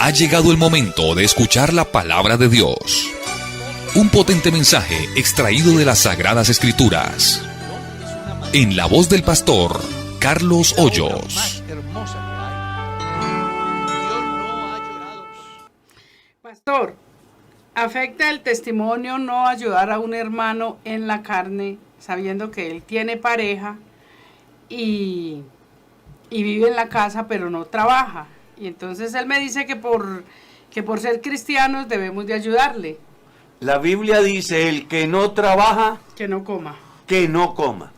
Ha llegado el momento de escuchar la palabra de Dios. Un potente mensaje extraído de las Sagradas Escrituras. En la voz del pastor Carlos Hoyos. Pastor, ¿afecta el testimonio no ayudar a un hermano en la carne, sabiendo que él tiene pareja y vive en la casa pero no trabaja? Y entonces él me dice que por ser cristianos debemos de ayudarle. La Biblia dice, el que no trabaja, Que no coma. que no coma.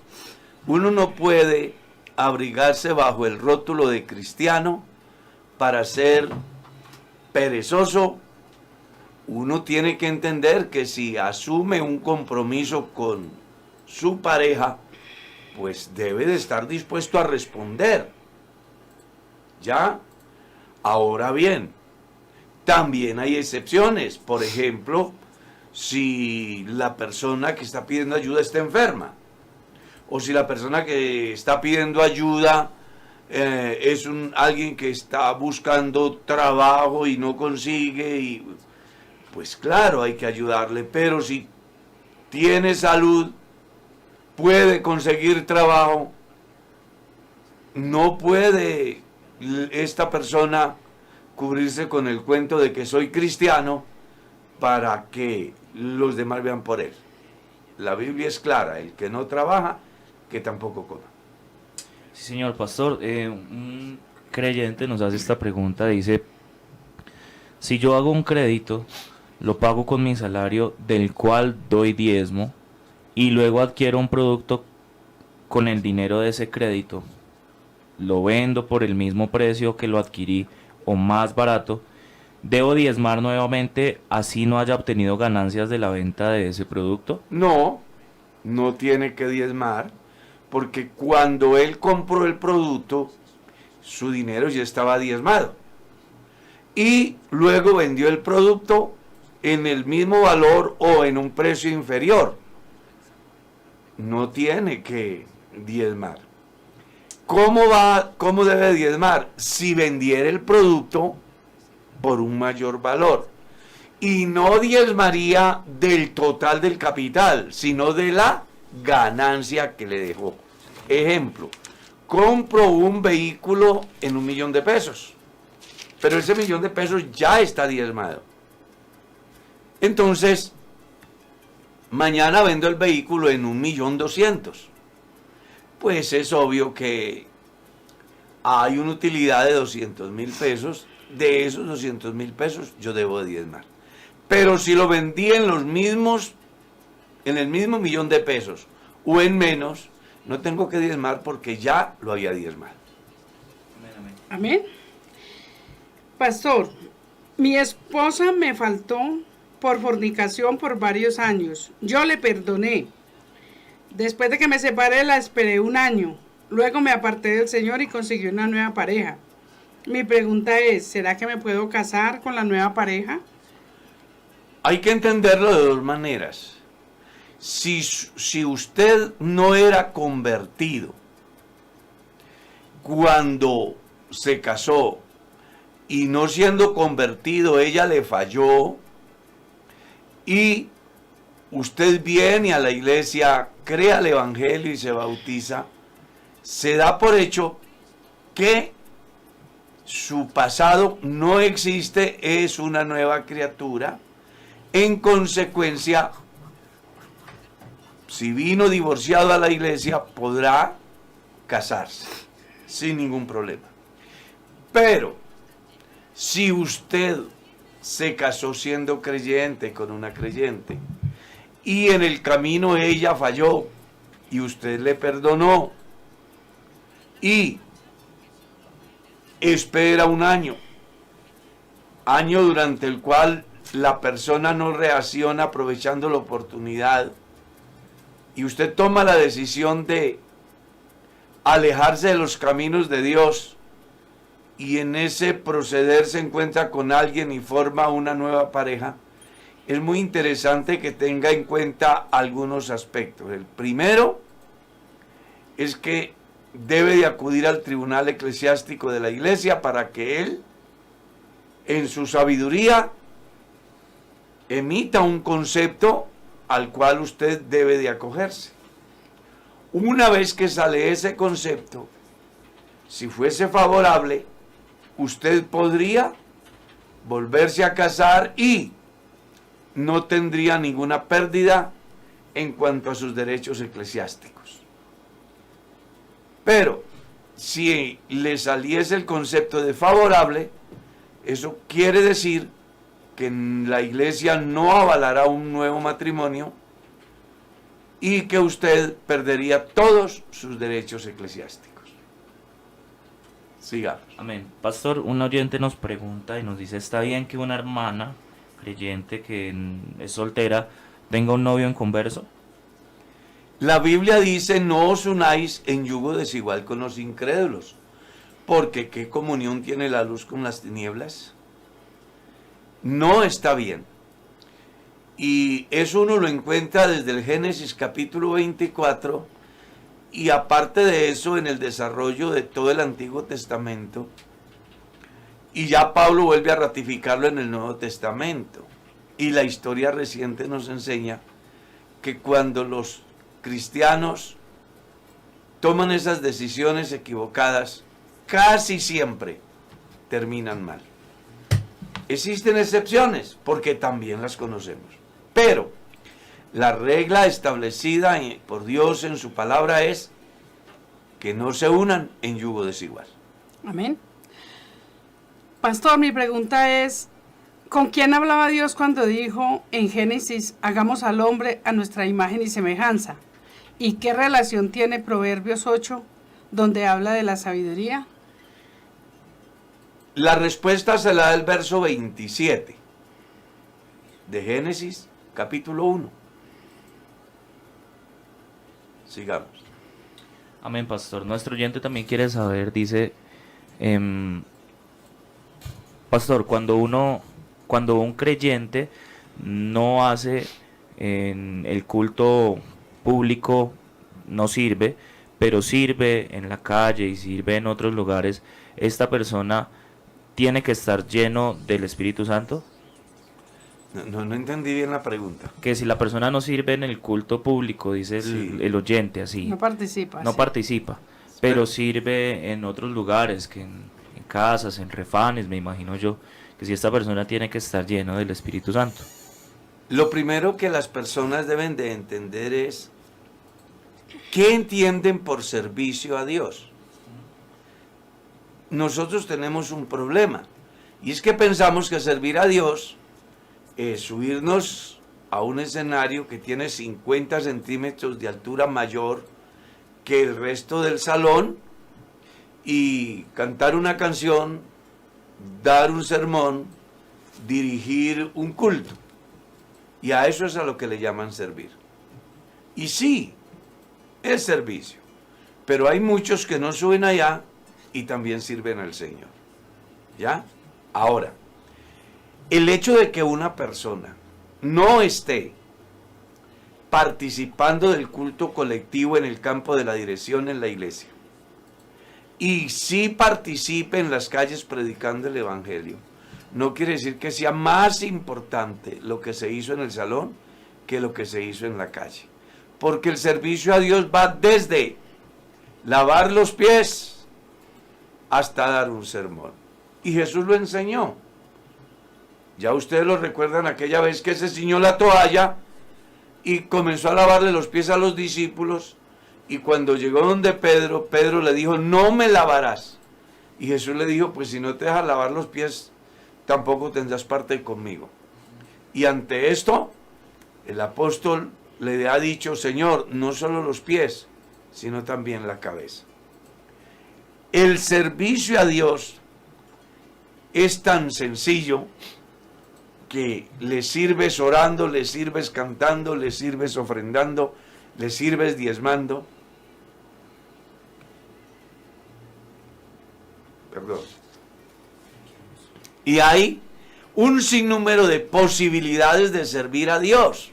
Uno no puede abrigarse bajo el rótulo de cristiano para ser perezoso. Uno tiene que entender que si asume un compromiso con su pareja, pues debe de estar dispuesto a responder. ¿Ya? Ahora bien, también hay excepciones. Por ejemplo, si la persona que está pidiendo ayuda está enferma, o si la persona que está pidiendo ayuda es alguien que está buscando trabajo y no consigue, pues claro, hay que ayudarle. Pero si tiene salud, puede conseguir trabajo, no puede esta persona cubrirse con el cuento de que soy cristiano para que los demás vean por él. La Biblia es clara, el que no trabaja, que tampoco coma. Sí, señor pastor, un creyente nos hace esta pregunta, dice, si yo hago un crédito, lo pago con mi salario del cual doy diezmo y luego adquiero un producto con el dinero de ese crédito, lo vendo por el mismo precio que lo adquirí o más barato, ¿debo diezmar nuevamente así no haya obtenido ganancias de la venta de ese producto? No, no tiene que diezmar, porque cuando él compró el producto, su dinero ya estaba diezmado. Y luego vendió el producto en el mismo valor o en un precio inferior. No tiene que diezmar. ¿Cómo debe diezmar? Si vendiera el producto por un mayor valor. Y no diezmaría del total del capital, sino de la ganancia que le dejó. Ejemplo, compro un vehículo en $1.000.000 de pesos, pero ese $1.000.000 de pesos ya está diezmado. Entonces, mañana vendo el vehículo en $1.200.000. Pues es obvio que hay una utilidad de $200.000 pesos. De esos $200.000 pesos yo debo diezmar. Pero si lo vendí en el mismo $1.000.000 de pesos o en menos, no tengo que diezmar porque ya lo había diezmado. Amén. Pastor, mi esposa me faltó por fornicación por varios años. Yo le perdoné. Después de que me separé, la esperé 1 año. Luego me aparté del Señor y conseguí una nueva pareja. Mi pregunta es, ¿será que me puedo casar con la nueva pareja? Hay que entenderlo de dos maneras. Si usted no era convertido cuando se casó y no siendo convertido ella le falló y usted viene a la iglesia, crea el evangelio y se bautiza, se da por hecho que su pasado no existe, es una nueva criatura. En consecuencia, si vino divorciado a la iglesia, podrá casarse sin ningún problema. Pero si usted se casó siendo creyente con una creyente y en el camino ella falló y usted le perdonó y espera 1 año durante el cual la persona no reacciona aprovechando la oportunidad y usted toma la decisión de alejarse de los caminos de Dios y en ese proceder se encuentra con alguien y forma una nueva pareja, es muy interesante que tenga en cuenta algunos aspectos. El primero es que debe de acudir al tribunal eclesiástico de la iglesia para que él en su sabiduría, emita un concepto al cual usted debe de acogerse. Una vez que sale ese concepto, si fuese favorable, usted podría volverse a casar y no tendría ninguna pérdida en cuanto a sus derechos eclesiásticos. Pero si le saliese el concepto de favorable, eso quiere decir que la iglesia no avalará un nuevo matrimonio y que usted perdería todos sus derechos eclesiásticos. Sigamos. Amén. Pastor, un oyente nos pregunta y nos dice, ¿está bien que una hermana creyente que es soltera tenga un novio inconverso? La Biblia dice, no os unáis en yugo desigual con los incrédulos, porque ¿qué comunión tiene la luz con las tinieblas? No está bien. Y eso uno lo encuentra desde el Génesis capítulo 24, y aparte de eso en el desarrollo de todo el Antiguo Testamento, y ya Pablo vuelve a ratificarlo en el Nuevo Testamento. Y la historia reciente nos enseña que cuando los cristianos toman esas decisiones equivocadas, casi siempre terminan mal. Existen excepciones, porque también las conocemos. Pero la regla establecida por Dios en su palabra es que no se unan en yugo desigual. Amén. Pastor, mi pregunta es, ¿con quién hablaba Dios cuando dijo en Génesis, hagamos al hombre a nuestra imagen y semejanza? ¿Y qué relación tiene Proverbios 8, donde habla de la sabiduría? La respuesta se la da el verso 27 de Génesis, capítulo 1. Sigamos. Amén, pastor. Nuestro oyente también quiere saber, dice, pastor, cuando un creyente no hace en el culto público, no sirve, pero sirve en la calle y sirve en otros lugares, ¿esta persona tiene que estar lleno del Espíritu Santo? No entendí bien la pregunta. Que si la persona no sirve en el culto público, dice el oyente así. No participa. No participa, pero sirve en otros lugares, que en casas, en refanes, me imagino yo, que si esta persona tiene que estar lleno del Espíritu Santo. Lo primero que las personas deben de entender es ¿qué entienden por servicio a Dios? Nosotros tenemos un problema, y es que pensamos que servir a Dios es subirnos a un escenario que tiene 50 centímetros de altura mayor que el resto del salón y cantar una canción, dar un sermón, dirigir un culto. Y a eso es a lo que le llaman servir. Y sí, es servicio, pero hay muchos que no suben allá y también sirven al Señor. ¿Ya? Ahora, el hecho de que una persona no esté participando del culto colectivo en el campo de la dirección en la iglesia y sí participe en las calles predicando el evangelio, no quiere decir que sea más importante lo que se hizo en el salón que lo que se hizo en la calle, porque el servicio a Dios va desde lavar los pies hasta dar un sermón, y Jesús lo enseñó. Ya ustedes lo recuerdan aquella vez que se ciñó la toalla y comenzó a lavarle los pies a los discípulos, y cuando llegó donde Pedro, Pedro le dijo, no me lavarás. Y Jesús le dijo, pues si no te dejas lavar los pies, tampoco tendrás parte conmigo. Y ante esto, el apóstol le ha dicho, Señor, no solo los pies, sino también la cabeza. El servicio a Dios es tan sencillo que le sirves orando, le sirves cantando, le sirves ofrendando, le sirves diezmando. Perdón. Y hay un sinnúmero de posibilidades de servir a Dios.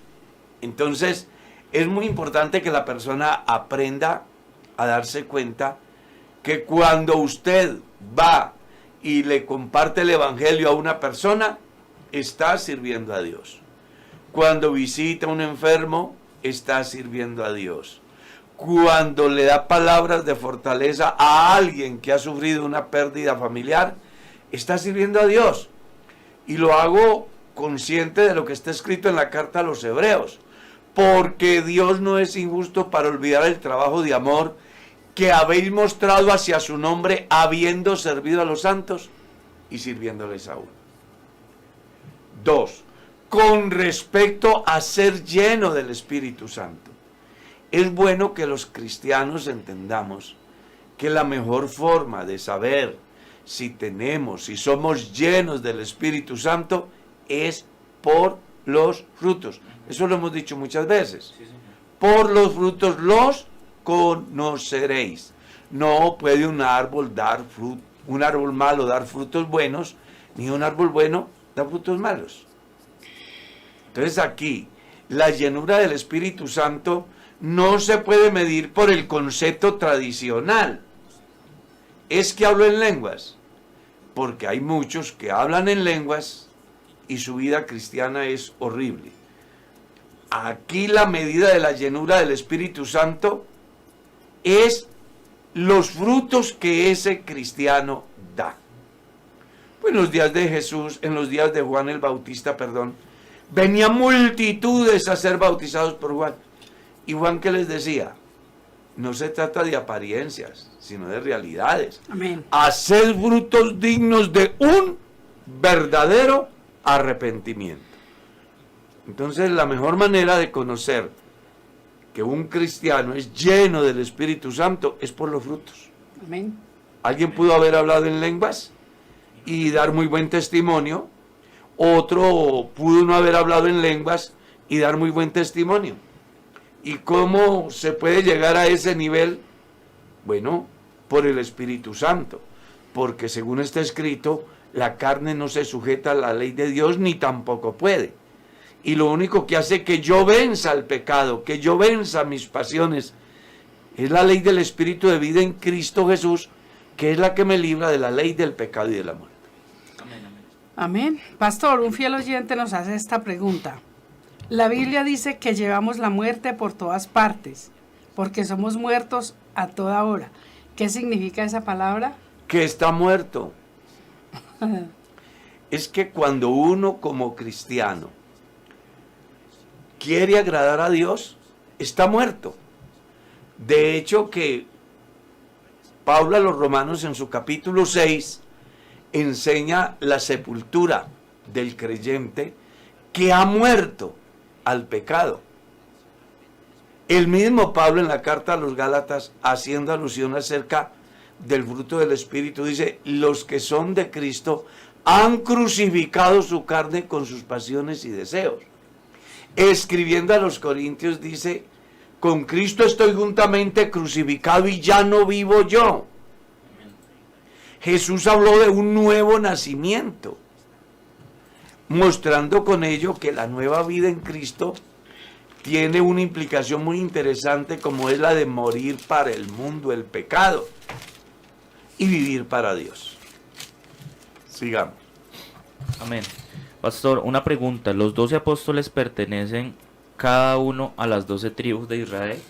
Entonces, es muy importante que la persona aprenda a darse cuenta que cuando usted va y le comparte el evangelio a una persona, está sirviendo a Dios. Cuando visita a un enfermo, está sirviendo a Dios. Cuando le da palabras de fortaleza a alguien que ha sufrido una pérdida familiar, está sirviendo a Dios. Y lo hago consciente de lo que está escrito en la carta a los Hebreos, porque Dios no es injusto para olvidar el trabajo de amor que habéis mostrado hacia su nombre, habiendo servido a los santos y sirviéndoles aún. 2. Con respecto a ser lleno del Espíritu Santo. Es bueno que los cristianos entendamos que la mejor forma de saber si somos llenos del Espíritu Santo es por los frutos. Eso lo hemos dicho muchas veces. Por los frutos los conoceréis. No puede un árbol malo dar frutos buenos, ni un árbol bueno dar frutos malos. Entonces aquí, la llenura del Espíritu Santo no se puede medir por el concepto tradicional. Es que hablo en lenguas, porque hay muchos que hablan en lenguas y su vida cristiana es horrible. Aquí la medida de la llenura del Espíritu Santo es los frutos que ese cristiano da. Pues en los días de Jesús, en los días de Juan el Bautista, venían multitudes a ser bautizados por Juan. ¿Y Juan qué les decía? No se trata de apariencias, sino de realidades. Amén. Haced frutos dignos de un verdadero arrepentimiento. Entonces, la mejor manera de conocer que un cristiano es lleno del Espíritu Santo es por los frutos. Amén. Alguien pudo haber hablado en lenguas y dar muy buen testimonio. Otro pudo no haber hablado en lenguas y dar muy buen testimonio. ¿Y cómo se puede llegar a ese nivel? Bueno, por el Espíritu Santo. Porque según está escrito, la carne no se sujeta a la ley de Dios ni tampoco puede. Y lo único que hace que yo venza el pecado, que yo venza mis pasiones, es la ley del Espíritu de vida en Cristo Jesús, que es la que me libra de la ley del pecado y de la muerte. Amén. Pastor, un fiel oyente nos hace esta pregunta. La Biblia dice que llevamos la muerte por todas partes, porque somos muertos a toda hora. ¿Qué significa esa palabra? Que está muerto. Es que cuando uno como cristiano quiere agradar a Dios, está muerto. De hecho que Pablo a los Romanos en su capítulo 6 enseña la sepultura del creyente que ha muerto al pecado. El mismo Pablo en la carta a los Gálatas, haciendo alusión acerca del fruto del Espíritu, dice: los que son de Cristo han crucificado su carne con sus pasiones y deseos. Escribiendo a los Corintios dice: con Cristo estoy juntamente crucificado y ya no vivo yo. Jesús habló de un nuevo nacimiento, mostrando con ello que la nueva vida en Cristo tiene una implicación muy interesante, como es la de morir para el mundo, el pecado, y vivir para Dios. Sigamos. Amén. Pastor, una pregunta. ¿Los 12 apóstoles pertenecen cada uno a las 12 tribus de Israel?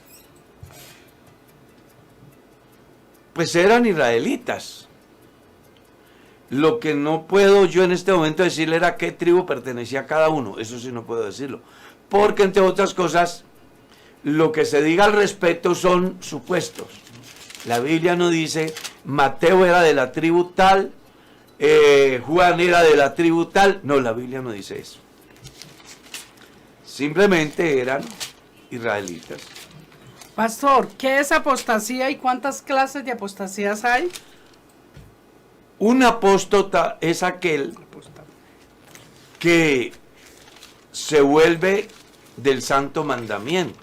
Pues eran israelitas. Lo que no puedo yo en este momento decirle era a qué tribu pertenecía cada uno. Eso sí no puedo decirlo. Porque, entre otras cosas, lo que se diga al respecto son supuestos. La Biblia no dice Mateo era de la tribu tal, Juan era de la tribu tal. No, la Biblia no dice eso. Simplemente eran israelitas. Pastor, ¿qué es apostasía y cuántas clases de apostasías hay? Un apóstata es aquel que se vuelve del santo mandamiento.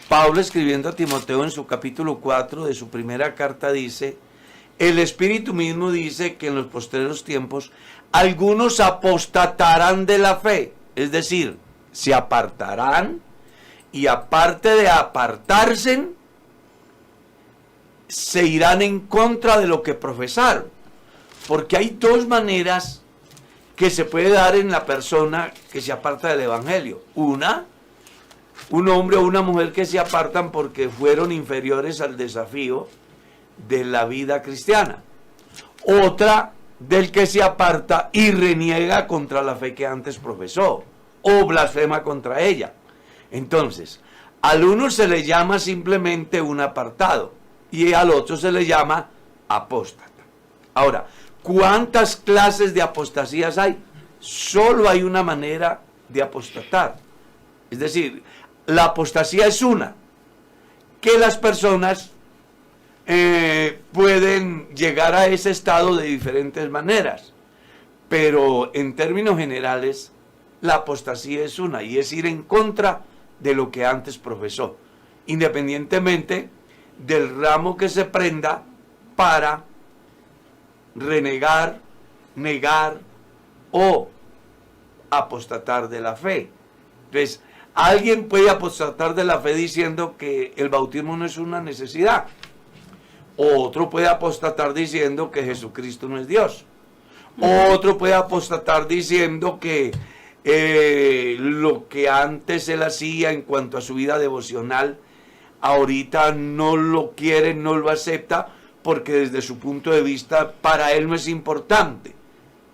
Pablo, escribiendo a Timoteo en su capítulo 4 de su primera carta, dice: el Espíritu mismo dice que en los postreros tiempos algunos apostatarán de la fe, es decir, se apartarán, y aparte de apartarse, se irán en contra de lo que profesaron. Porque hay dos maneras que se puede dar en la persona que se aparta del Evangelio. Una, un hombre o una mujer que se apartan porque fueron inferiores al desafío de la vida cristiana. Otra, del que se aparta y reniega contra la fe que antes profesó o blasfema contra ella. Entonces, al uno se le llama simplemente un apartado y al otro se le llama apóstata. Ahora, ¿cuántas clases de apostasías hay? Solo hay una manera de apostatar. Es decir, la apostasía es una, que las personas pueden llegar a ese estado de diferentes maneras, pero en términos generales, la apostasía es una, y es ir en contra de lo que antes profesó, independientemente del ramo que se prenda para renegar, negar o apostatar de la fe. Entonces, alguien puede apostatar de la fe diciendo que el bautismo no es una necesidad. Otro puede apostatar diciendo que Jesucristo no es Dios. Otro puede apostatar diciendo que lo que antes él hacía en cuanto a su vida devocional, ahorita no lo quiere, no lo acepta, porque desde su punto de vista para él no es importante.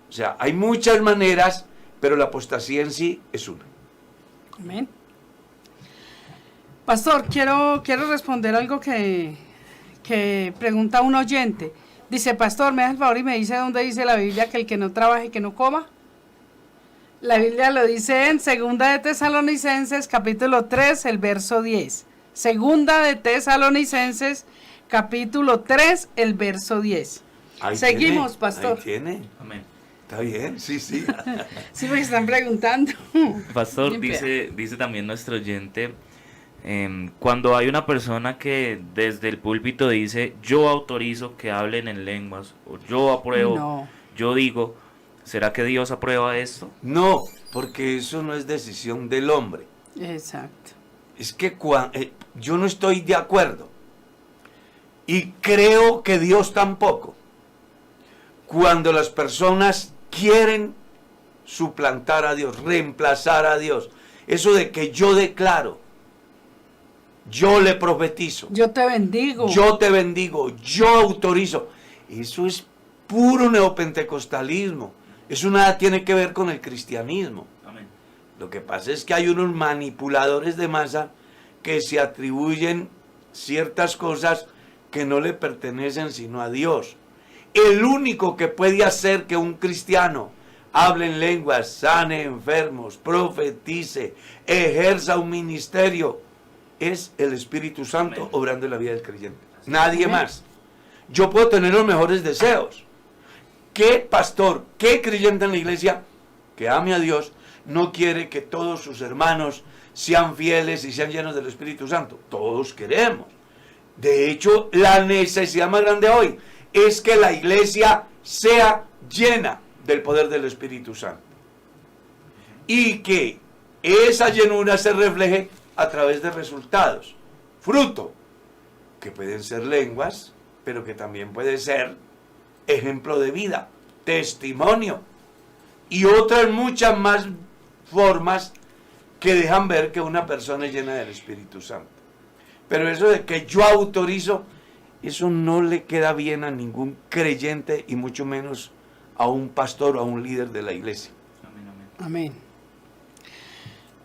O sea, hay muchas maneras, pero la apostasía en sí es una. Amén. Pastor, quiero responder algo que pregunta un oyente. Dice, pastor, me da el favor y me dice dónde dice la Biblia que el que no trabaje, que no coma. La Biblia lo dice en Segunda de Tesalonicenses, capítulo 3, el verso 10. Segunda de Tesalonicenses, capítulo 3, el verso 10. Ahí Seguimos, tiene, pastor. Ahí tiene. Amén. Está bien, sí, sí. Sí, me están preguntando. Pastor, Limpia. dice también nuestro oyente, cuando hay una persona que desde el púlpito dice, yo autorizo que hablen en lenguas, o yo apruebo, No. yo digo, ¿será que Dios aprueba esto? No, porque eso no es decisión del hombre. Exacto. Es que yo no estoy de acuerdo. Y creo que Dios tampoco. Cuando las personas quieren suplantar a Dios, reemplazar a Dios. Eso de que yo declaro, yo le profetizo, Yo te bendigo. yo te bendigo, yo autorizo. Eso es puro neopentecostalismo. Eso nada tiene que ver con el cristianismo. Amén. Lo que pasa es que hay unos manipuladores de masa que se atribuyen ciertas cosas que no le pertenecen sino a Dios. El único que puede hacer que un cristiano hable en lenguas, sane enfermos, profetice, ejerza un ministerio, es el Espíritu Santo. Amén. Obrando en la vida del creyente. Nadie Amén. más. Yo puedo tener los mejores deseos. ¿Qué pastor, qué creyente en la iglesia que ame a Dios no quiere que todos sus hermanos sean fieles y sean llenos del Espíritu Santo? Todos queremos. De hecho, la necesidad más grande hoy es que la iglesia sea llena del poder del Espíritu Santo. Y que esa llenura se refleje a través de resultados. Fruto, que pueden ser lenguas, pero que también puede ser ejemplo de vida, testimonio. Y otras muchas más formas que dejan ver que una persona es llena del Espíritu Santo. Pero eso de que yo autorizo, eso no le queda bien a ningún creyente y mucho menos a un pastor o a un líder de la iglesia. Amén, amén. Amén.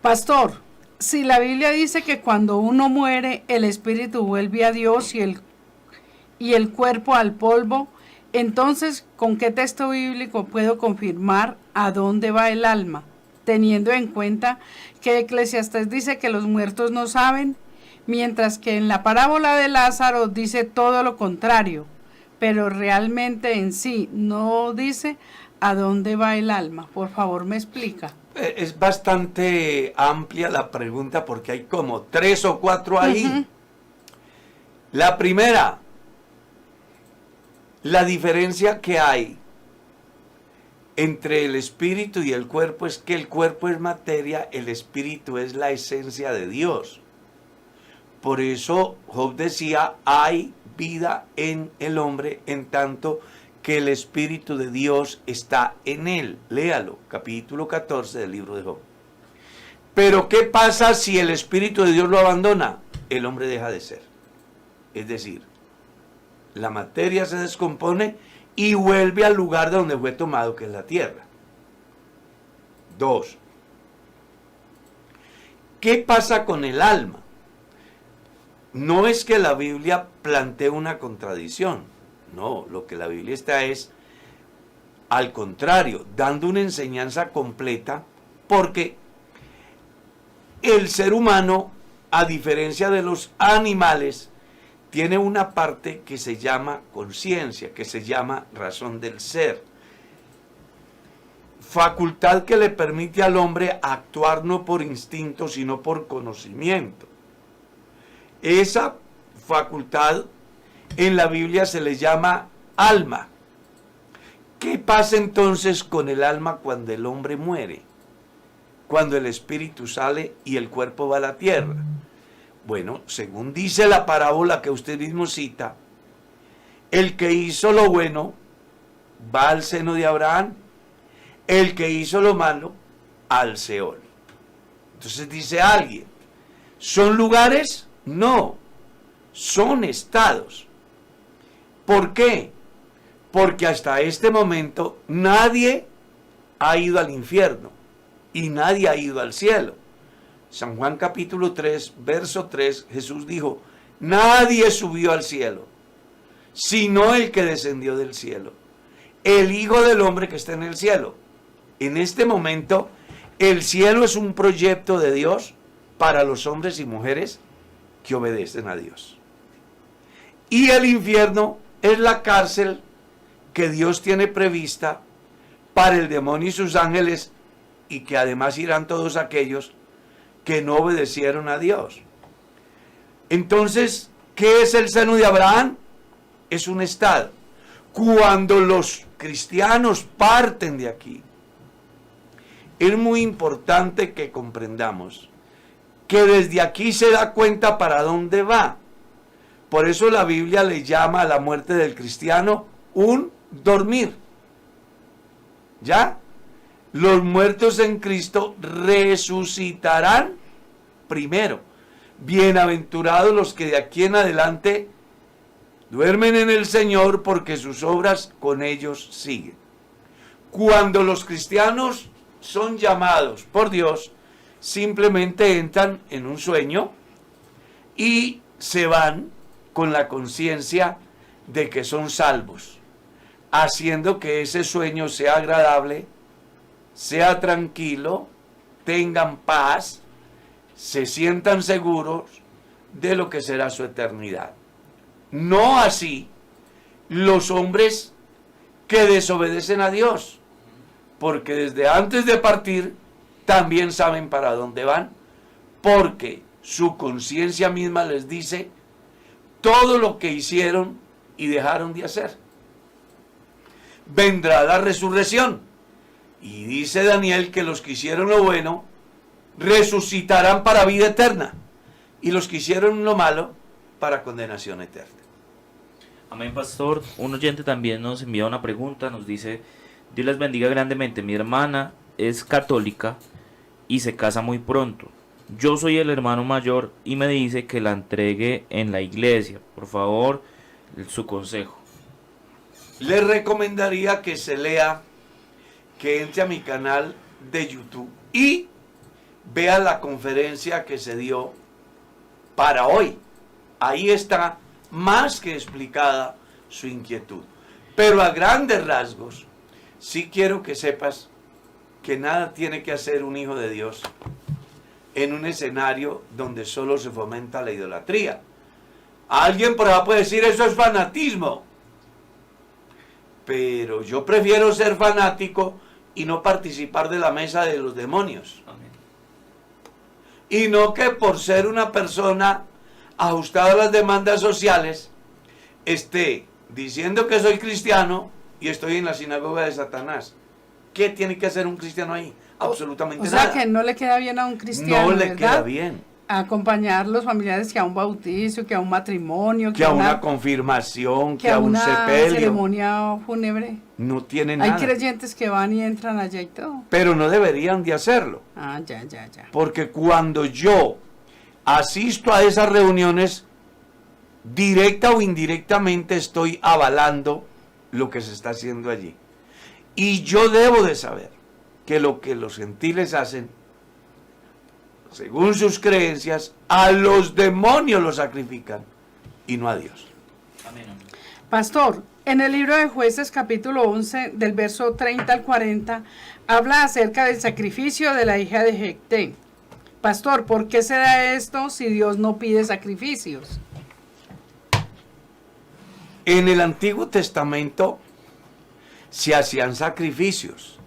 Pastor, si la Biblia dice que cuando uno muere, el espíritu vuelve a Dios y el cuerpo al polvo, entonces, ¿con qué texto bíblico puedo confirmar a dónde va el alma? Teniendo en cuenta que Eclesiastés dice que los muertos no saben, mientras que en la parábola de Lázaro dice todo lo contrario, pero realmente en sí no dice a dónde va el alma. Por favor, me explica. Es bastante amplia la pregunta porque hay como 3 o 4 ahí. Ujú. La primera, la diferencia que hay entre el espíritu y el cuerpo es que el cuerpo es materia, el espíritu es la esencia de Dios. Por eso Job decía, hay vida en el hombre en tanto que el Espíritu de Dios está en él. Léalo, capítulo 14 del libro de Job. Pero ¿qué pasa si el Espíritu de Dios lo abandona? El hombre deja de ser. Es decir, la materia se descompone y vuelve al lugar de donde fue tomado, que es la tierra. 2. ¿Qué pasa con el alma? No es que la Biblia plantee una contradicción. No, lo que la Biblia está es, al contrario, dando una enseñanza completa, porque el ser humano, a diferencia de los animales, tiene una parte que se llama conciencia, que se llama razón del ser. Facultad que le permite al hombre actuar no por instinto, sino por conocimiento. Esa facultad en la Biblia se le llama alma. ¿Qué pasa entonces con el alma cuando el hombre muere? Cuando el espíritu sale y el cuerpo va a la tierra. Bueno, según dice la parábola que usted mismo cita, el que hizo lo bueno va al seno de Abraham, el que hizo lo malo al Seol. Entonces dice alguien, ¿son lugares? No, son estados. ¿Por qué? Porque hasta este momento nadie ha ido al infierno y nadie ha ido al cielo. San Juan capítulo 3, verso 3, Jesús dijo, nadie subió al cielo, sino el que descendió del cielo, el Hijo del Hombre que está en el cielo. En este momento, el cielo es un proyecto de Dios para los hombres y mujeres que obedecen a Dios. Y el infierno es la cárcel que Dios tiene prevista para el demonio y sus ángeles, y que además irán todos aquellos que no obedecieron a Dios. Entonces, ¿qué es el seno de Abraham? Es un estado. Cuando los cristianos parten de aquí, es muy importante que comprendamos que desde aquí se da cuenta para dónde va. Por eso la Biblia le llama a la muerte del cristiano un dormir. ¿Ya? Los muertos en Cristo resucitarán primero. Bienaventurados los que de aquí en adelante duermen en el Señor, porque sus obras con ellos siguen. Cuando los cristianos son llamados por Dios, simplemente entran en un sueño y se van con la conciencia de que son salvos, haciendo que ese sueño sea agradable, sea tranquilo, tengan paz, se sientan seguros de lo que será su eternidad. No así los hombres que desobedecen a Dios, porque desde antes de partir también saben para dónde van, porque su conciencia misma les dice todo lo que hicieron y dejaron de hacer. Vendrá la resurrección, y dice Daniel que los que hicieron lo bueno resucitarán para vida eterna, y los que hicieron lo malo para condenación eterna. Amén, pastor. Un oyente también nos envía una pregunta, nos dice: Dios les bendiga grandemente, mi hermana es católica y se casa muy pronto. Yo soy el hermano mayor y me dice que la entregue en la iglesia. Por favor, su consejo. Le recomendaría que se lea, que entre a mi canal de YouTube y vea la conferencia que se dio para hoy. Ahí está más que explicada su inquietud. Pero a grandes rasgos, sí quiero que sepas que nada tiene que hacer un hijo de Dios en un escenario donde solo se fomenta la idolatría. Alguien por ahí puede decir, eso es fanatismo. Pero yo prefiero ser fanático y no participar de la mesa de los demonios. Amén. Y no que por ser una persona ajustada a las demandas sociales esté diciendo que soy cristiano y estoy en la sinagoga de Satanás. ¿Qué tiene que hacer un cristiano ahí? Absolutamente nada. O sea que no le queda bien a un cristiano, no le ¿verdad? queda bien. a acompañar los familiares que a un bautizo, que a un matrimonio, que a una confirmación, que a un sepelio. Ceremonia fúnebre. No tienen Hay nada. creyentes que van y entran allá y todo. Pero no deberían de hacerlo. Ya. Porque cuando yo asisto a esas reuniones, directa o indirectamente estoy avalando lo que se está haciendo allí. Y yo debo de saber que lo que los gentiles hacen, según sus creencias, a los demonios los sacrifican y no a Dios. Amén. Pastor, en el libro de Jueces capítulo 11, del verso 30 al 40, habla acerca del sacrificio de la hija de Jefté. Pastor, ¿por qué se da esto si Dios no pide sacrificios? En el Antiguo Testamento se hacían sacrificios.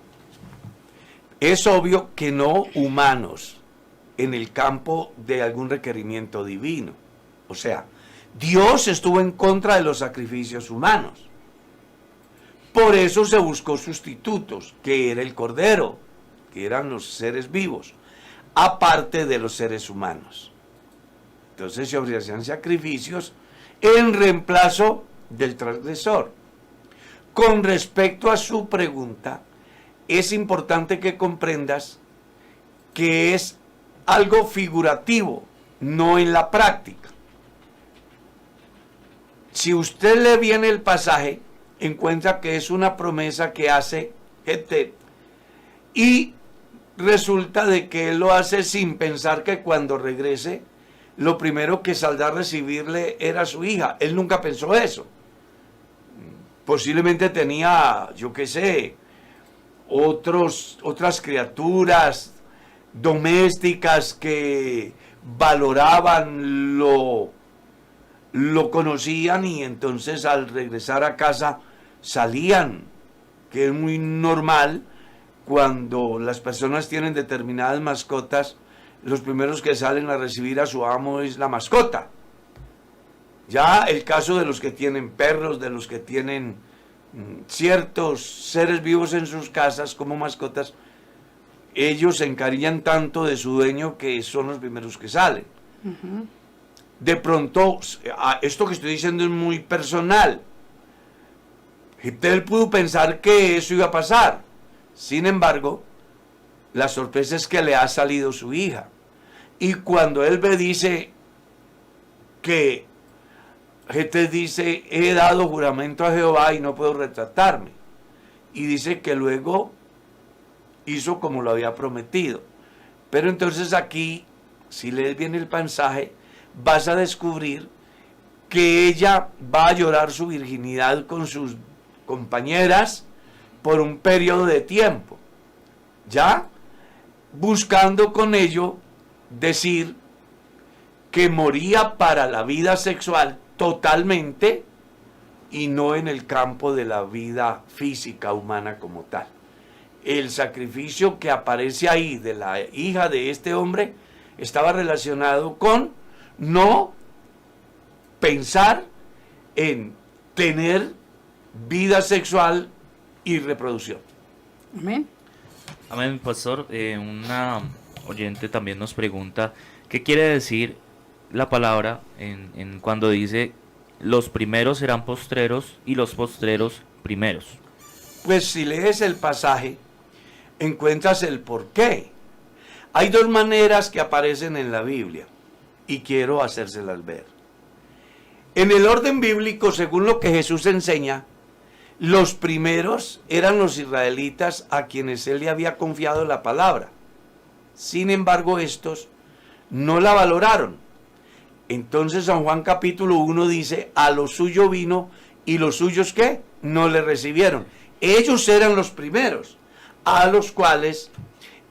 Es obvio que no humanos, en el campo de algún requerimiento divino. O sea, Dios estuvo en contra de los sacrificios humanos. Por eso se buscó sustitutos, que era el cordero, que eran los seres vivos, aparte de los seres humanos. Entonces se ofrecían sacrificios en reemplazo del transgresor. Con respecto a su pregunta, es importante que comprendas que es algo figurativo, no en la práctica. Si usted lee bien el pasaje, encuentra que es una promesa que hace Jefté y resulta de que él lo hace sin pensar que cuando regrese, lo primero que saldrá a recibirle era su hija. Él nunca pensó eso. Posiblemente tenía, yo qué sé, otras criaturas domésticas que valoraban, lo conocían y entonces al regresar a casa salían, que es muy normal cuando las personas tienen determinadas mascotas, los primeros que salen a recibir a su amo es la mascota. Ya el caso de los que tienen perros, de los que tienen ciertos seres vivos en sus casas como mascotas, ellos se encariñan tanto de su dueño que son los primeros que salen. Uh-huh. De pronto, esto que estoy diciendo es muy personal. Él pudo pensar que eso iba a pasar. Sin embargo, la sorpresa es que le ha salido su hija. Y cuando él ve, dice que Jefté dice, he dado juramento a Jehová y no puedo retratarme. Y dice que luego hizo como lo había prometido. Pero entonces aquí, si lees bien el pasaje, vas a descubrir que ella va a llorar su virginidad con sus compañeras por un periodo de tiempo, ya buscando con ello decir que moría para la vida sexual totalmente y no en el campo de la vida física humana como tal. El sacrificio que aparece ahí de la hija de este hombre estaba relacionado con no pensar en tener vida sexual y reproducción. Amén. Amén, pastor. Una oyente también nos pregunta, ¿qué quiere decir la palabra en cuando dice los primeros serán postreros y los postreros primeros? Pues si lees el pasaje, encuentras el porqué. Hay dos maneras que aparecen en la Biblia y quiero hacérselas ver. En el orden bíblico, según lo que Jesús enseña, los primeros eran los israelitas a quienes él le había confiado la palabra. Sin embargo, estos no la valoraron. Entonces San Juan capítulo 1 dice, a lo suyo vino y los suyos ¿qué? No le recibieron. Ellos eran los primeros a los cuales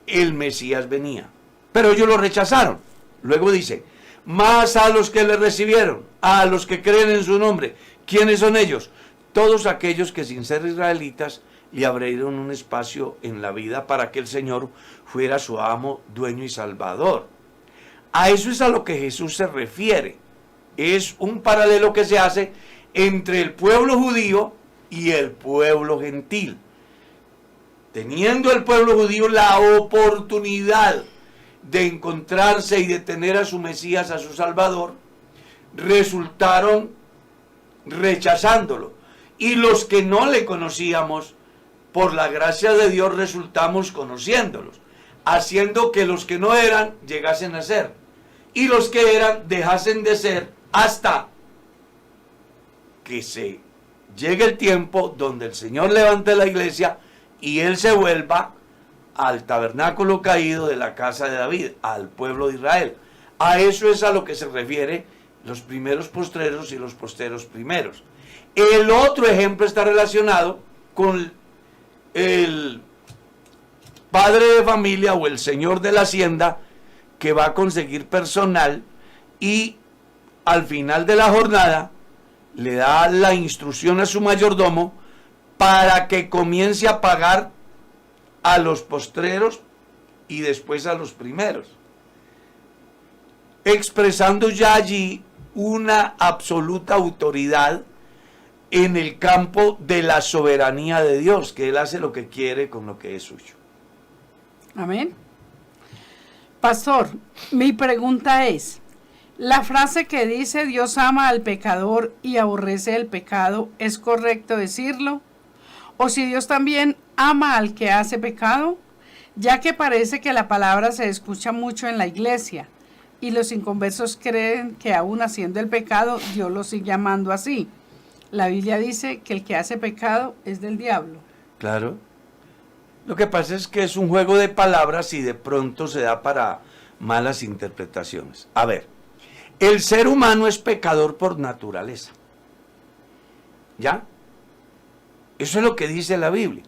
el Mesías venía. Pero ellos lo rechazaron. Luego dice, más a los que le recibieron, a los que creen en su nombre. ¿Quiénes son ellos? Todos aquellos que sin ser israelitas le abrieron un espacio en la vida para que el Señor fuera su amo, dueño y salvador. A eso es a lo que Jesús se refiere. Es un paralelo que se hace entre el pueblo judío y el pueblo gentil. Teniendo el pueblo judío la oportunidad de encontrarse y de tener a su Mesías, a su Salvador, resultaron rechazándolo. Y los que no le conocíamos, por la gracia de Dios, resultamos conociéndolos, haciendo que los que no eran llegasen a ser, y los que eran dejasen de ser, hasta que se llegue el tiempo donde el Señor levante la iglesia y Él se vuelva al tabernáculo caído de la casa de David, al pueblo de Israel. A eso es a lo que se refiere los primeros postreros y los posteros primeros. El otro ejemplo está relacionado con el padre de familia o el señor de la hacienda que va a conseguir personal y al final de la jornada le da la instrucción a su mayordomo para que comience a pagar a los postreros y después a los primeros, expresando ya allí una absoluta autoridad en el campo de la soberanía de Dios, que Él hace lo que quiere con lo que es suyo. Amén. Pastor, mi pregunta es, ¿la frase que dice Dios ama al pecador y aborrece el pecado, es correcto decirlo? ¿O si Dios también ama al que hace pecado? Ya que parece que la palabra se escucha mucho en la iglesia y los inconversos creen que aún haciendo el pecado, Dios lo sigue amando así. La Biblia dice que el que hace pecado es del diablo. Claro. Lo que pasa es que es un juego de palabras y de pronto se da para malas interpretaciones. A ver, el ser humano es pecador por naturaleza. ¿Ya? Eso es lo que dice la Biblia.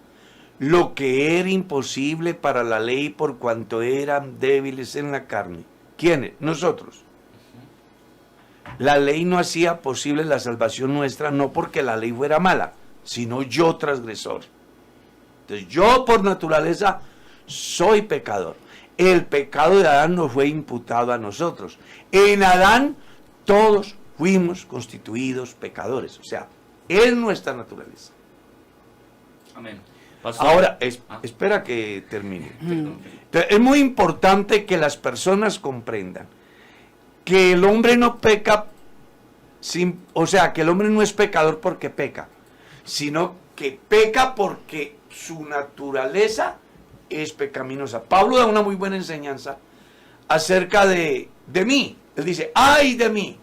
Lo que era imposible para la ley por cuanto eran débiles en la carne. ¿Quiénes? Nosotros. La ley no hacía posible la salvación nuestra, no porque la ley fuera mala, sino yo transgresor. Entonces yo por naturaleza soy pecador. El pecado de Adán nos fue imputado a nosotros. En Adán todos fuimos constituidos pecadores. O sea, es nuestra naturaleza. Amén. Pastor. Ahora, espera que termine. Entonces, es muy importante que las personas comprendan que el hombre no peca, o sea, que el hombre no es pecador porque peca, sino que peca porque su naturaleza es pecaminosa. Pablo da una muy buena enseñanza acerca de mí. Él dice, ay de mí,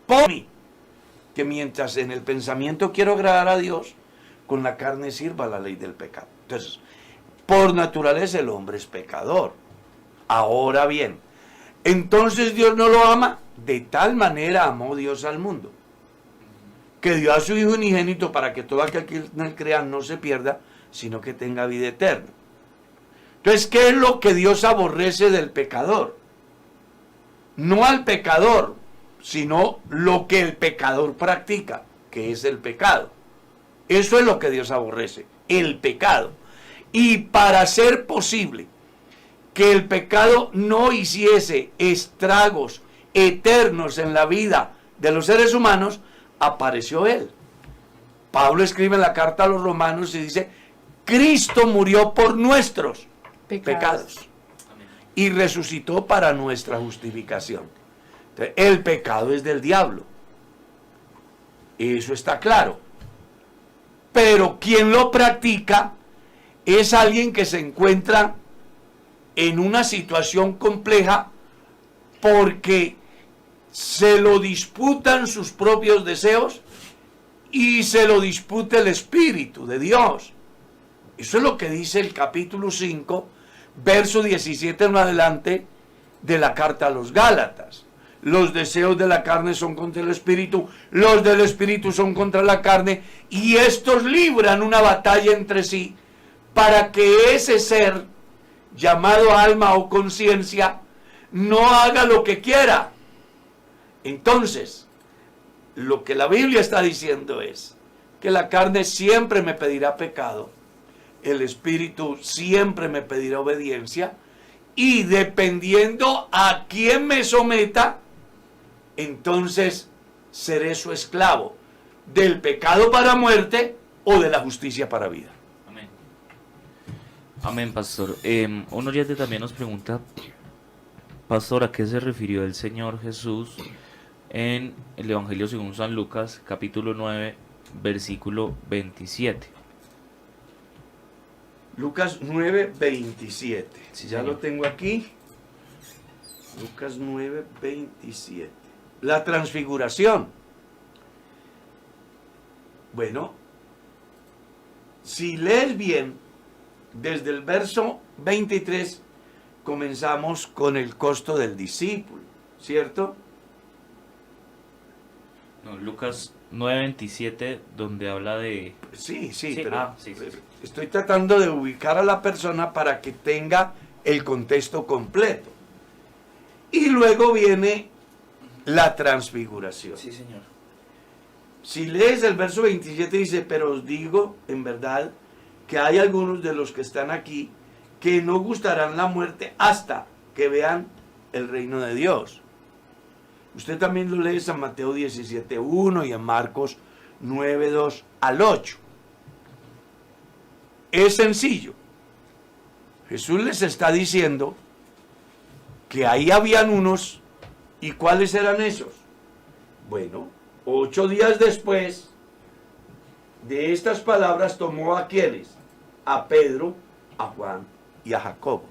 por mí, que mientras en el pensamiento quiero agradar a Dios, con la carne sirva la ley del pecado. Entonces, por naturaleza el hombre es pecador. Ahora bien, entonces Dios no lo ama. De tal manera amó Dios al mundo, que dio a su Hijo unigénito para que todo aquel que en él crea no se pierda, sino que tenga vida eterna. Entonces, ¿qué es lo que Dios aborrece del pecador? No al pecador, sino lo que el pecador practica, que es el pecado. Eso es lo que Dios aborrece, el pecado. Y para ser posible que el pecado no hiciese estragos eternos en la vida de los seres humanos, apareció Él. Pablo escribe en la carta a los romanos y dice, Cristo murió por nuestros pecados y resucitó para nuestra justificación. Entonces, el pecado es del diablo. Eso está claro. Pero quien lo practica es alguien que se encuentra en una situación compleja porque se lo disputan sus propios deseos y se lo disputa el Espíritu de Dios. Eso es lo que dice el capítulo 5, verso 17 en adelante de la carta a los Gálatas. Los deseos de la carne son contra el Espíritu, los del Espíritu son contra la carne, y estos libran una batalla entre sí para que ese ser llamado alma o conciencia no haga lo que quiera. Entonces, lo que la Biblia está diciendo es que la carne siempre me pedirá pecado, el Espíritu siempre me pedirá obediencia, y dependiendo a quién me someta, entonces seré su esclavo, del pecado para muerte o de la justicia para vida. Amén. Amén, pastor. Un oyente también nos pregunta Pastor, ¿a qué se refirió el Señor Jesús en el Evangelio según San Lucas, capítulo 9, versículo 27? Lucas 9, 27. Sí, Ya señor. lo tengo aquí. Lucas 9, 27. La transfiguración. Bueno, si lees bien, desde el verso 23 comenzamos con el costo del discípulo, ¿cierto? No, Lucas 9, 27, donde habla de... Sí, Sí, pero sí. estoy tratando de ubicar a la persona para que tenga el contexto completo. Y luego viene la transfiguración. Sí, señor. Si lees el verso 27 dice, pero os digo en verdad que hay algunos de los que están aquí que no gustarán la muerte hasta que vean el reino de Dios. Usted también lo lee en San Mateo 17:1 y en Marcos 9:2 al 8. Es sencillo. Jesús les está diciendo que ahí habían unos, ¿y cuáles eran esos? Bueno, 8 días después de estas palabras tomó a quienes, a Pedro, a Juan y a Jacobo.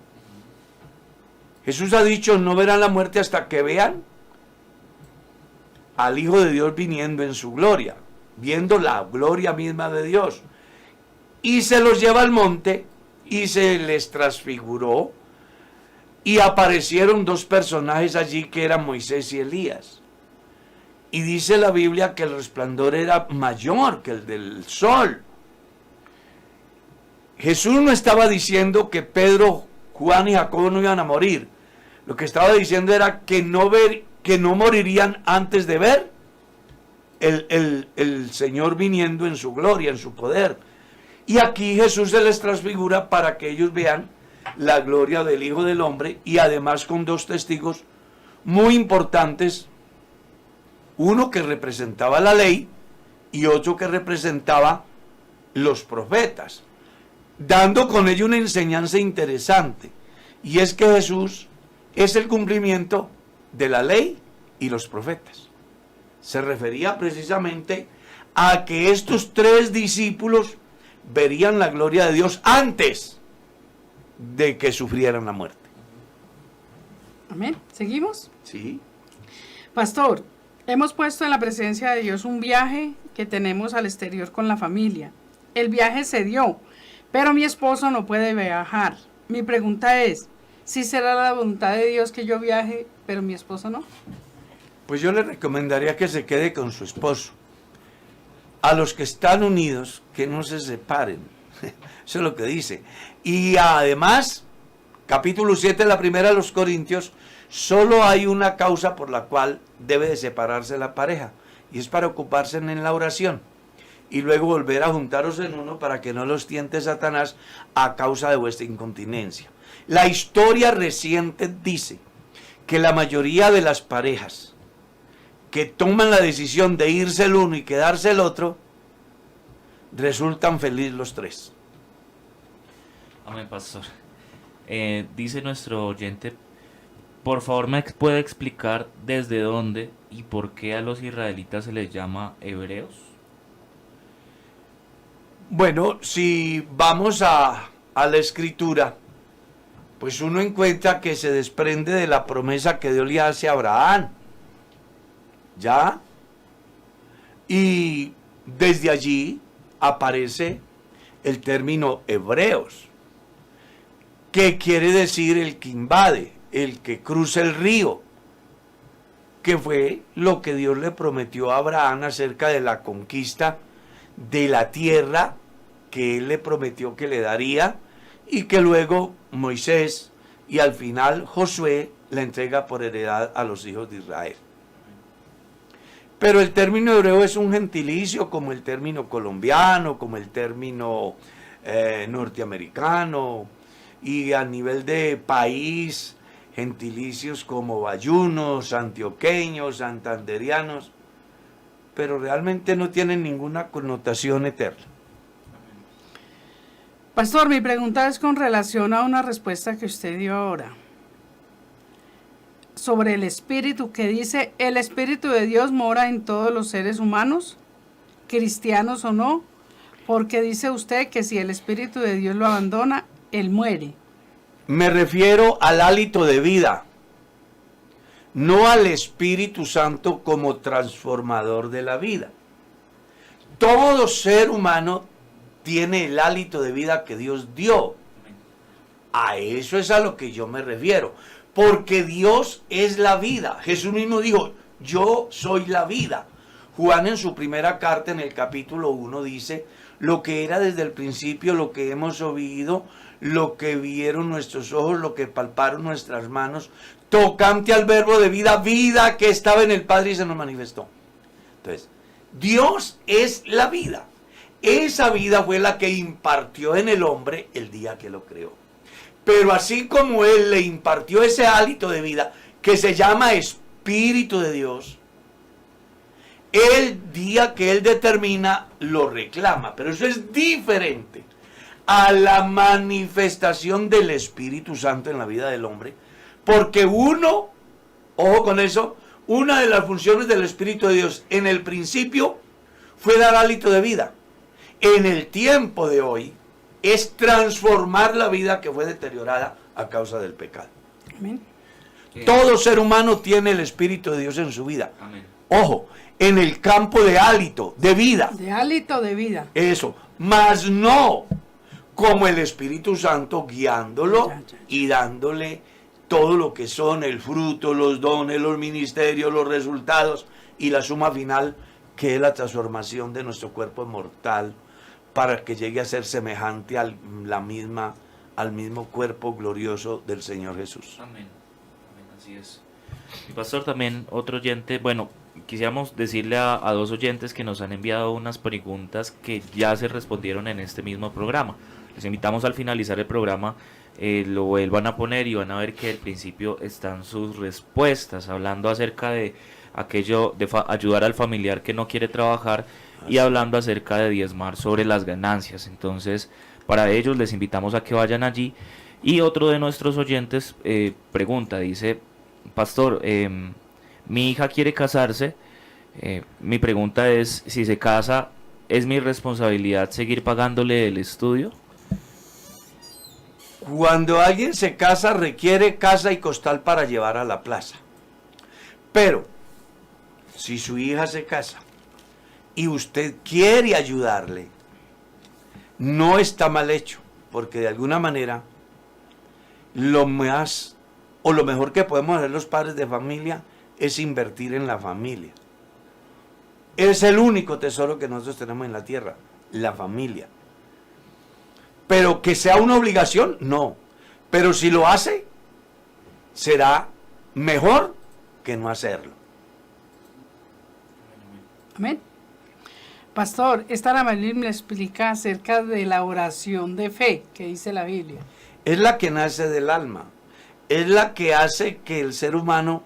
Jesús ha dicho, no verán la muerte hasta que vean al Hijo de Dios viniendo en su gloria, viendo la gloria misma de Dios. Y se los lleva al monte y se les transfiguró y aparecieron dos personajes allí que eran Moisés y Elías. Y dice la Biblia que el resplandor era mayor que el del sol. Jesús no estaba diciendo que Pedro, Juan y Jacobo no iban a morir. Lo que estaba diciendo era que no morirían antes de ver el Señor viniendo en su gloria, en su poder. Y aquí Jesús se les transfigura para que ellos vean la gloria del Hijo del Hombre, y además con dos testigos muy importantes, uno que representaba la ley y otro que representaba los profetas, dando con ello una enseñanza interesante, y es que Jesús es el cumplimiento de la ley y los profetas. Se refería precisamente a que estos tres discípulos verían la gloria de Dios antes de que sufrieran la muerte. Amén. ¿Seguimos? ¿Sí? Pastor, hemos puesto en la presencia de Dios un viaje que tenemos al exterior con la familia. El viaje se dio, pero mi esposo no puede viajar. Mi pregunta es, ¿sí será la voluntad de Dios que yo viaje, pero mi esposo no? Pues yo le recomendaría que se quede con su esposo. A los que están unidos, que no se separen. Eso es lo que dice. Y además, capítulo 7, la primera de los Corintios, solo hay una causa por la cual debe de separarse la pareja, y es para ocuparse en la oración, y luego volver a juntaros en uno para que no los tiente Satanás a causa de vuestra incontinencia. La historia reciente dice que la mayoría de las parejas que toman la decisión de irse el uno y quedarse el otro, resultan felices los tres. Amén, pastor. Dice nuestro oyente, por favor me puede explicar desde dónde y por qué a los israelitas se les llama hebreos. Bueno, si vamos a la escritura, pues uno encuentra que se desprende de la promesa que Dios le hace a Abraham. ¿Ya? Y desde allí aparece el término hebreos, que quiere decir el que invade, el que cruza el río, que fue lo que Dios le prometió a Abraham acerca de la conquista de la tierra que él le prometió que le daría, y que luego Moisés y al final Josué la entrega por heredad a los hijos de Israel. Pero el término hebreo es un gentilicio como el término colombiano, como el término norteamericano, y a nivel de país, gentilicios como bayunos, antioqueños, santanderianos, pero realmente no tienen ninguna connotación eterna. Pastor, mi pregunta es con relación a una respuesta que usted dio ahora. sobre el espíritu, que dice, el espíritu de Dios mora en todos los seres humanos, cristianos o no, porque dice usted que si el espíritu de Dios lo abandona, él muere. Me refiero al hálito de vida, no al Espíritu Santo como transformador de la vida. Todo ser humano tiene el hálito de vida que Dios dio. A eso es a lo que yo me refiero. Porque Dios es la vida. Jesús mismo dijo, yo soy la vida. Juan en su primera carta, en el capítulo 1, dice, lo que era desde el principio, lo que hemos oído, lo que vieron nuestros ojos, lo que palparon nuestras manos, tocante al verbo de vida, vida que estaba en el Padre y se nos manifestó. Entonces, Dios es la vida. Esa vida fue la que impartió en el hombre el día que lo creó. Pero así como Él le impartió ese hálito de vida, que se llama Espíritu de Dios, el día que Él determina, lo reclama. Pero eso es diferente a la manifestación del Espíritu Santo en la vida del hombre. Porque uno, ojo con eso, una de las funciones del Espíritu de Dios en el principio fue dar hálito de vida. En el tiempo de hoy es transformar la vida que fue deteriorada a causa del pecado. Amén. Todo ser humano tiene el Espíritu de Dios en su vida. Amén. Ojo, en el campo de hálito, de vida. De hálito de vida. Eso, mas no como el Espíritu Santo guiándolo y dándole todo lo que son el fruto, los dones, los ministerios, los resultados y la suma final, que es la transformación de nuestro cuerpo mortal para que llegue a ser semejante al mismo cuerpo glorioso del Señor Jesús. Amén. Amén, así es. Y pastor, también otro oyente, bueno, quisiéramos decirle a dos oyentes que nos han enviado unas preguntas que ya se respondieron en este mismo programa. Les invitamos al finalizar el programa, lo vuelvan a poner y van a ver que al principio están sus respuestas, hablando acerca de aquello de ayudar al familiar que no quiere trabajar y hablando acerca de diezmar sobre las ganancias. Entonces, para ellos les invitamos a que vayan allí. Y otro de nuestros oyentes pregunta, dice, pastor, mi hija quiere casarse, mi pregunta es, si se casa, ¿es mi responsabilidad seguir pagándole el estudio? Cuando alguien se casa, requiere casa y costal para llevar a la plaza. Pero, si su hija se casa y usted quiere ayudarle, no está mal hecho, porque de alguna manera lo más o lo mejor que podemos hacer los padres de familia es invertir en la familia. Es el único tesoro que nosotros tenemos en la tierra, la familia. Pero que sea una obligación, no. Pero si lo hace, será mejor que no hacerlo. Amén. Pastor, esta Ana Marilyn me explica acerca de la oración de fe que dice la Biblia. Es la que nace del alma. Es la que hace que el ser humano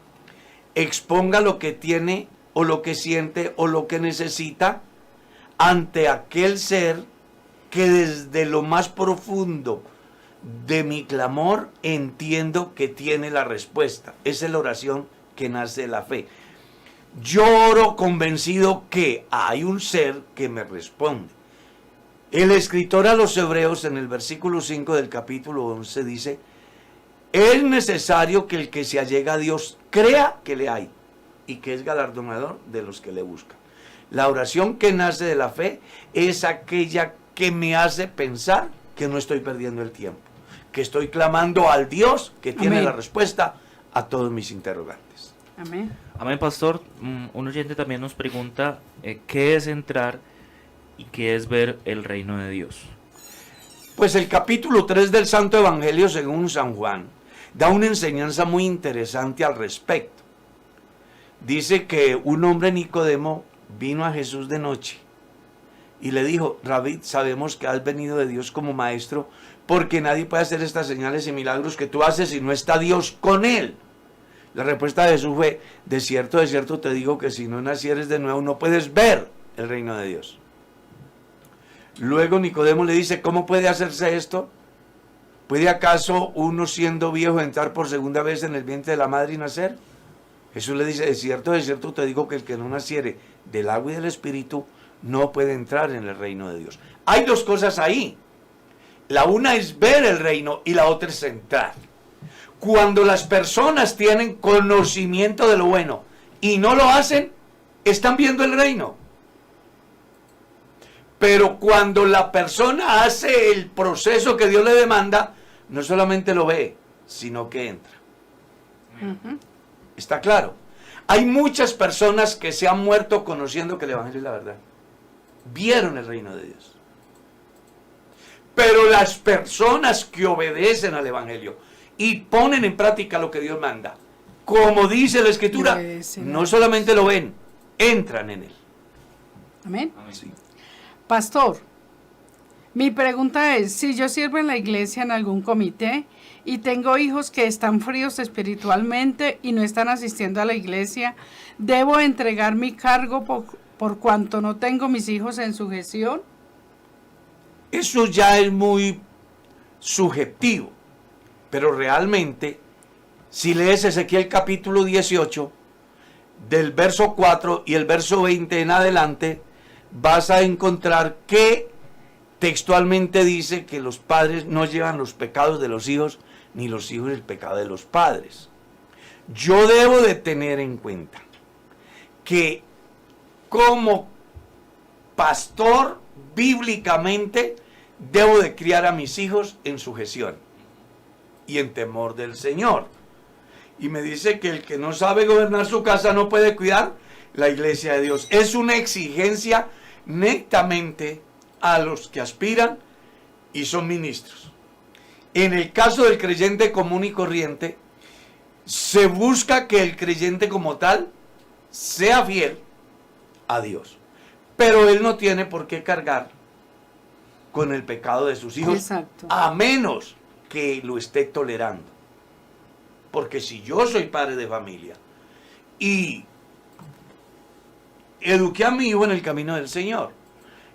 exponga lo que tiene o lo que siente o lo que necesita ante aquel ser que desde lo más profundo de mi clamor entiendo que tiene la respuesta. Esa es la oración que nace de la fe. Yo oro convencido que hay un ser que me responde. El escritor a los Hebreos en el versículo 5 del capítulo 11 dice, es necesario que el que se allega a Dios crea que le hay y que es galardonador de los que le buscan. La oración que nace de la fe es aquella que me hace pensar que no estoy perdiendo el tiempo, que estoy clamando al Dios que tiene la respuesta a todos mis interrogantes. Amén. Amén, pastor. Un oyente también nos pregunta, ¿qué es entrar y qué es ver el reino de Dios? Pues el capítulo 3 del Santo Evangelio según San Juan da una enseñanza muy interesante al respecto. Dice que un hombre, Nicodemo, vino a Jesús de noche y le dijo, Rabí, sabemos que has venido de Dios como maestro, porque nadie puede hacer estas señales y milagros que tú haces si no está Dios con él. La respuesta de Jesús fue, de cierto te digo que si no nacieres de nuevo no puedes ver el reino de Dios. Luego Nicodemo le dice, ¿cómo puede hacerse esto? ¿Puede acaso uno siendo viejo entrar por segunda vez en el vientre de la madre y nacer? Jesús le dice, de cierto te digo que el que no naciere del agua y del espíritu no puede entrar en el reino de Dios. Hay dos cosas ahí. La una es ver el reino y la otra es entrar. Cuando las personas tienen conocimiento de lo bueno y no lo hacen, están viendo el reino. Pero cuando la persona hace el proceso que Dios le demanda, no solamente lo ve, sino que entra. ¿Está claro? Hay muchas personas que se han muerto conociendo que el Evangelio es la verdad. Vieron el reino de Dios. Pero las personas que obedecen al Evangelio y ponen en práctica lo que Dios manda, como dice la Escritura, no solamente lo ven, entran en él. Amén. Sí. Pastor, mi pregunta es, si yo sirvo en la iglesia en algún comité y tengo hijos que están fríos espiritualmente y no están asistiendo a la iglesia, ¿debo entregar mi cargo por cuanto no tengo mis hijos en sujeción? Eso ya es muy subjetivo, pero realmente, si lees Ezequiel capítulo 18, del verso 4 y el verso 20 en adelante, vas a encontrar que textualmente dice que los padres no llevan los pecados de los hijos, ni los hijos el pecado de los padres. Yo debo de tener en cuenta que como pastor, bíblicamente, debo de criar a mis hijos en sujeción y en temor del Señor. Y me dice que el que no sabe gobernar su casa no puede cuidar la iglesia de Dios. Es una exigencia netamente a los que aspiran y son ministros. En el caso del creyente común y corriente, se busca que el creyente como tal sea fiel a Dios. Pero él no tiene por qué cargar con el pecado de sus hijos. Exacto. A menos que lo esté tolerando. Porque si yo soy padre de familia y eduqué a mi hijo en el camino del Señor,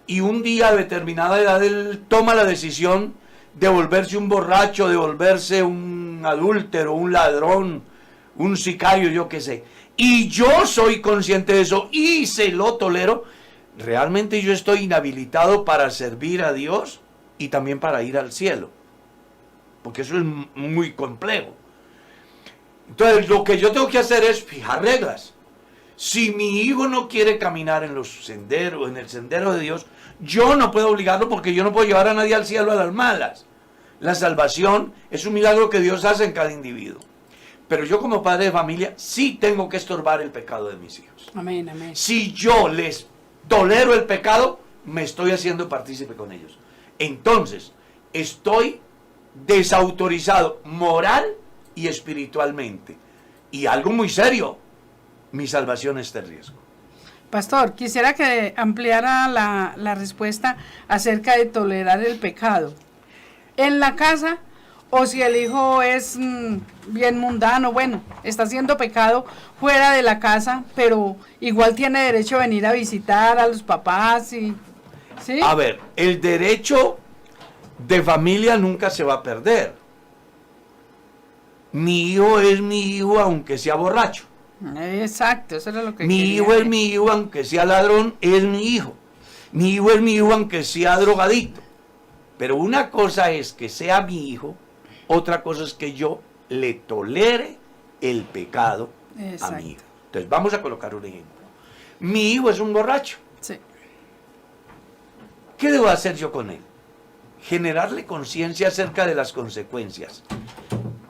y un día a determinada edad él toma la decisión de volverse un borracho, de volverse un adúltero, un ladrón, un sicario, yo qué sé, y yo soy consciente de eso y se lo tolero, realmente yo estoy inhabilitado para servir a Dios y también para ir al cielo, porque eso es muy complejo. Entonces lo que yo tengo que hacer es fijar reglas. Si mi hijo no quiere caminar en los senderos, en el sendero de Dios, yo no puedo obligarlo, porque yo no puedo llevar a nadie al cielo a las malas. La salvación es un milagro que Dios hace en cada individuo. Pero yo como padre de familia sí tengo que estorbar el pecado de mis hijos. Amén, amén. Si yo les tolero el pecado, me estoy haciendo partícipe con ellos. Entonces, estoy desautorizado moral y espiritualmente. Y algo muy serio, mi salvación está en riesgo. Pastor, quisiera que ampliara la respuesta acerca de tolerar el pecado. En la casa, o si el hijo es bien mundano, bueno, está haciendo pecado fuera de la casa, pero igual tiene derecho a venir a visitar a los papás y... ¿sí? A ver, el derecho de familia nunca se va a perder. Mi hijo es mi hijo aunque sea borracho. Exacto, eso era lo que Mi quería hijo es decir. mi hijo aunque sea ladrón, es mi hijo. Mi hijo es mi hijo aunque sea drogadicto. Pero una cosa es que sea mi hijo, otra cosa es que yo le tolere el pecado a mi hijo. Entonces vamos a colocar un ejemplo. Mi hijo es un borracho. Sí. ¿Qué debo hacer yo con él? Generarle conciencia acerca de las consecuencias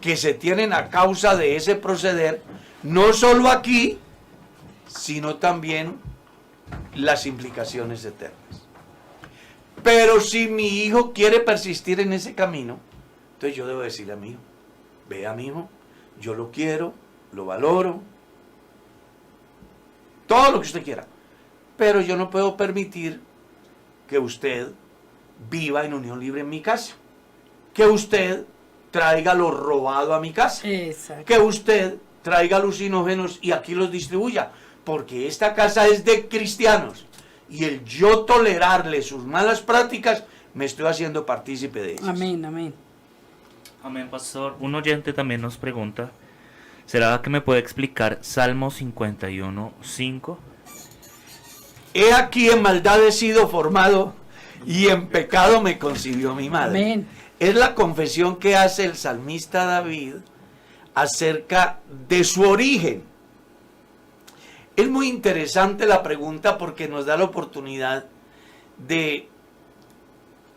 que se tienen a causa de ese proceder, no solo aquí, sino también las implicaciones eternas. Pero si mi hijo quiere persistir en ese camino, entonces yo debo decirle a mi hijo, vea mi hijo, yo lo quiero, lo valoro, todo lo que usted quiera, pero yo no puedo permitir que usted viva en unión libre en mi casa, que usted traiga lo robado a mi casa, Exacto. que usted traiga alucinógenos y aquí los distribuya, porque esta casa es de cristianos y el yo tolerarle sus malas prácticas me estoy haciendo partícipe de ellas. Amén, amén. Amén, pastor. Un oyente también nos pregunta, ¿será que me puede explicar Salmo 51:5? He aquí en maldad he sido formado y en pecado me concibió mi madre. Amén. Es la confesión que hace el salmista David acerca de su origen. Es muy interesante la pregunta porque nos da la oportunidad de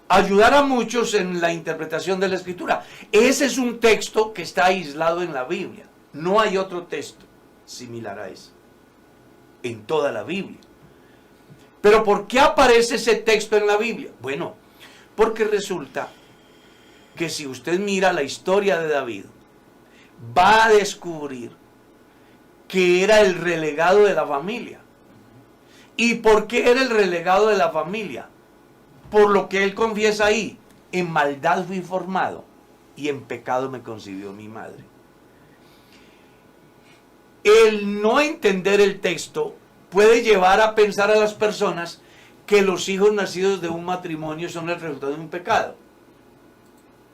ayudar a muchos en la interpretación de la Escritura. Ese es un texto que está aislado en la Biblia. No hay otro texto similar a ese en toda la Biblia. Pero ¿por qué aparece ese texto en la Biblia? Bueno, porque resulta que si usted mira la historia de David, va a descubrir que era el relegado de la familia. ¿Y por qué era el relegado de la familia? Por lo que él confiesa ahí: en maldad fui formado y en pecado me concibió mi madre. El no entender el texto puede llevar a pensar a las personas que los hijos nacidos de un matrimonio son el resultado de un pecado.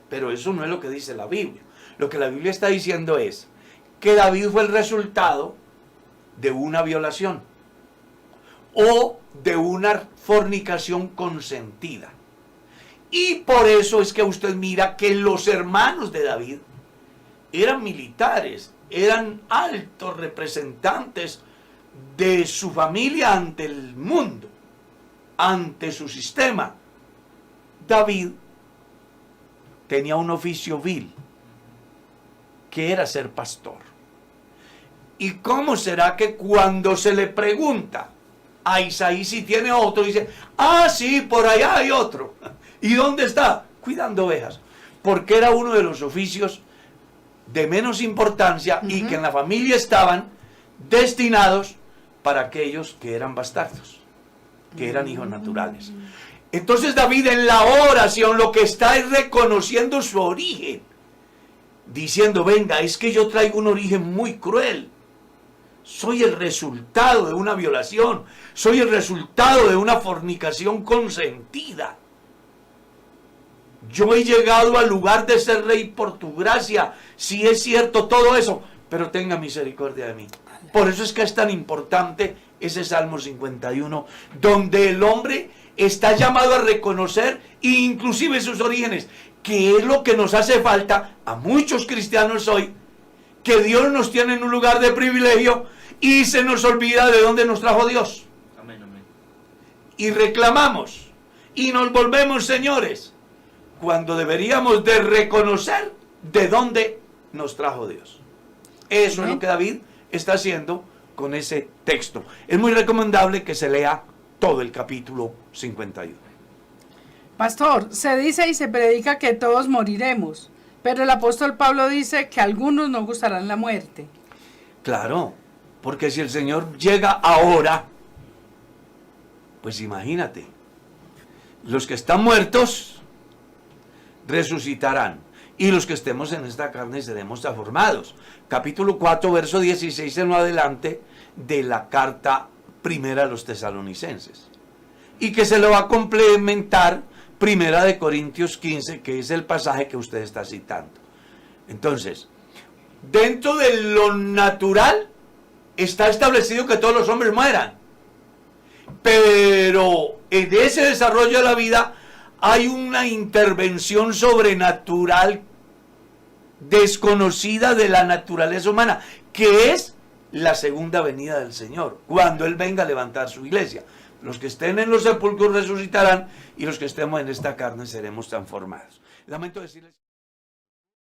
Pero eso no es lo que dice la Biblia. Lo que la Biblia está diciendo es que David fue el resultado de una violación o de una fornicación consentida. Y por eso es que usted mira que los hermanos de David eran militares, eran altos representantes de su familia ante el mundo, ante su sistema. David tenía un oficio vil, que era ser pastor. ¿Y cómo será que cuando se le pregunta a Isaí si tiene otro, dice: ah, sí, por allá hay otro? ¿Y dónde está? Cuidando ovejas. Porque era uno de los oficios de menos importancia y que en la familia estaban destinados para aquellos que eran bastardos, que eran hijos naturales. Entonces David en la oración lo que está es reconociendo su origen, diciendo: venga, es que yo traigo un origen muy cruel. Soy el resultado de una violación, soy el resultado de una fornicación consentida. Yo he llegado al lugar de ser rey por tu gracia, si es cierto todo eso, pero tenga misericordia de mí. Por eso es que es tan importante ese Salmo 51, donde el hombre está llamado a reconocer inclusive sus orígenes, que es lo que nos hace falta a muchos cristianos hoy, que Dios nos tiene en un lugar de privilegio y se nos olvida de dónde nos trajo Dios. Amén, amén. Y reclamamos y nos volvemos señores, cuando deberíamos de reconocer de dónde nos trajo Dios. Eso es lo que David está haciendo con ese texto. Es muy recomendable que se lea todo el capítulo 51. Pastor, se dice y se predica que todos moriremos, pero el apóstol Pablo dice que a algunos no gustarán la muerte. Claro, porque si el Señor llega ahora, pues imagínate, los que están muertos resucitarán, y los que estemos en esta carne seremos transformados. Capítulo 4, verso 16 en adelante de la carta primera a los tesalonicenses. Y que se lo va a complementar primera de Corintios 15, que es el pasaje que usted está citando. Entonces, dentro de lo natural está establecido que todos los hombres mueran. Pero en ese desarrollo de la vida hay una intervención sobrenatural desconocida de la naturaleza humana, que es la segunda venida del Señor, cuando Él venga a levantar su iglesia. Los que estén en los sepulcros resucitarán y los que estemos en esta carne seremos transformados. Lamento decirles